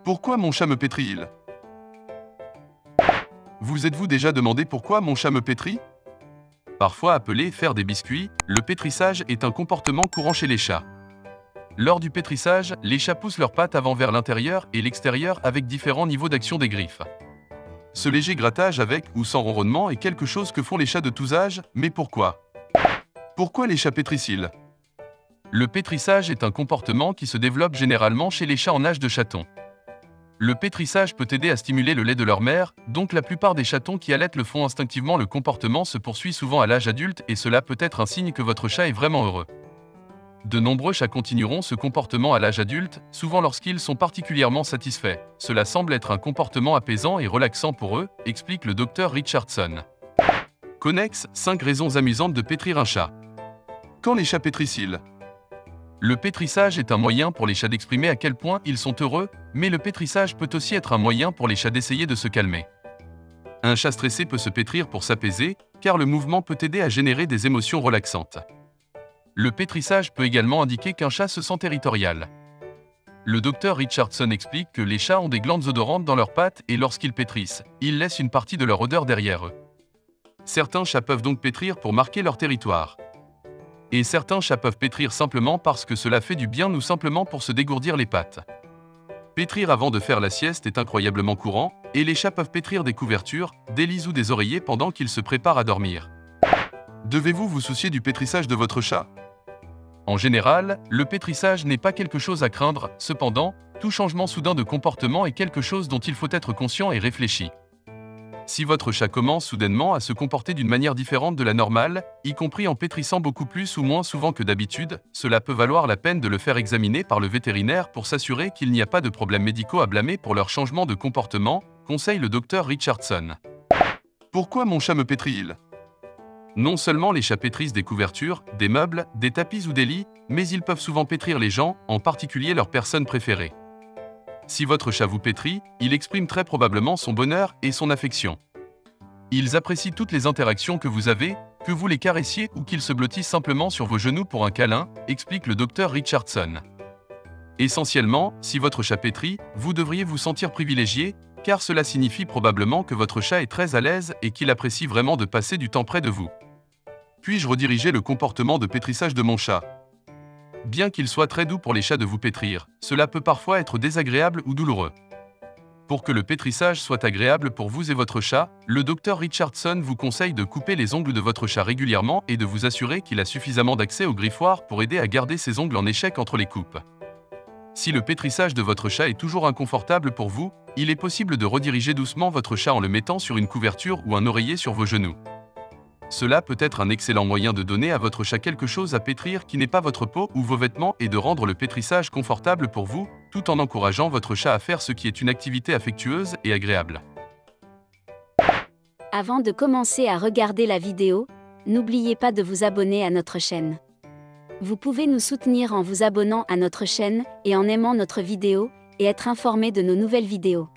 Pourquoi mon chat me pétrit-il? Vous êtes-vous déjà demandé pourquoi mon chat me pétrit? Parfois appelé faire des biscuits, le pétrissage est un comportement courant chez les chats. Lors du pétrissage, les chats poussent leurs pattes avant vers l'intérieur et l'extérieur avec différents niveaux d'action des griffes. Ce léger grattage avec ou sans ronronnement est quelque chose que font les chats de tous âges, mais pourquoi? Pourquoi les chats pétrissent-ils? Le pétrissage est un comportement qui se développe généralement chez les chats en âge de chaton. Le pétrissage peut aider à stimuler le lait de leur mère, donc la plupart des chatons qui allaitent le font instinctivement. Le comportement se poursuit souvent à l'âge adulte et cela peut être un signe que votre chat est vraiment heureux. De nombreux chats continueront ce comportement à l'âge adulte, souvent lorsqu'ils sont particulièrement satisfaits. Cela semble être un comportement apaisant et relaxant pour eux, explique le Dr Richardson. Connex, 5 raisons amusantes de pétrir un chat. Quand les chats pétrissent-ils? Le pétrissage est un moyen pour les chats d'exprimer à quel point ils sont heureux, mais le pétrissage peut aussi être un moyen pour les chats d'essayer de se calmer. Un chat stressé peut se pétrir pour s'apaiser, car le mouvement peut aider à générer des émotions relaxantes. Le pétrissage peut également indiquer qu'un chat se sent territorial. Le docteur Richardson explique que les chats ont des glandes odorantes dans leurs pattes et lorsqu'ils pétrissent, ils laissent une partie de leur odeur derrière eux. Certains chats peuvent donc pétrir pour marquer leur territoire. Et certains chats peuvent pétrir simplement parce que cela fait du bien ou simplement pour se dégourdir les pattes. Pétrir avant de faire la sieste est incroyablement courant, et les chats peuvent pétrir des couvertures, des lits ou des oreillers pendant qu'ils se préparent à dormir. Devez-vous vous soucier du pétrissage de votre chat? En général, le pétrissage n'est pas quelque chose à craindre, cependant, tout changement soudain de comportement est quelque chose dont il faut être conscient et réfléchi. Si votre chat commence soudainement à se comporter d'une manière différente de la normale, y compris en pétrissant beaucoup plus ou moins souvent que d'habitude, cela peut valoir la peine de le faire examiner par le vétérinaire pour s'assurer qu'il n'y a pas de problèmes médicaux à blâmer pour leur changement de comportement, conseille le docteur Richardson. Pourquoi mon chat me pétrit-il? Non seulement les chats pétrissent des couvertures, des meubles, des tapis ou des lits, mais ils peuvent souvent pétrir les gens, en particulier leurs personnes préférées. Si votre chat vous pétrit, il exprime très probablement son bonheur et son affection. Ils apprécient toutes les interactions que vous avez, que vous les caressiez ou qu'ils se blottissent simplement sur vos genoux pour un câlin, explique le docteur Richardson. Essentiellement, si votre chat pétrit, vous devriez vous sentir privilégié, car cela signifie probablement que votre chat est très à l'aise et qu'il apprécie vraiment de passer du temps près de vous. Puis-je rediriger le comportement de pétrissage de mon chat? Bien qu'il soit très doux pour les chats de vous pétrir, cela peut parfois être désagréable ou douloureux. Pour que le pétrissage soit agréable pour vous et votre chat, le docteur Richardson vous conseille de couper les ongles de votre chat régulièrement et de vous assurer qu'il a suffisamment d'accès au griffoir pour aider à garder ses ongles en échec entre les coupes. Si le pétrissage de votre chat est toujours inconfortable pour vous, il est possible de rediriger doucement votre chat en le mettant sur une couverture ou un oreiller sur vos genoux. Cela peut être un excellent moyen de donner à votre chat quelque chose à pétrir qui n'est pas votre peau ou vos vêtements et de rendre le pétrissage confortable pour vous, tout en encourageant votre chat à faire ce qui est une activité affectueuse et agréable. Avant de commencer à regarder la vidéo, n'oubliez pas de vous abonner à notre chaîne. Vous pouvez nous soutenir en vous abonnant à notre chaîne et en aimant notre vidéo, et être informé de nos nouvelles vidéos.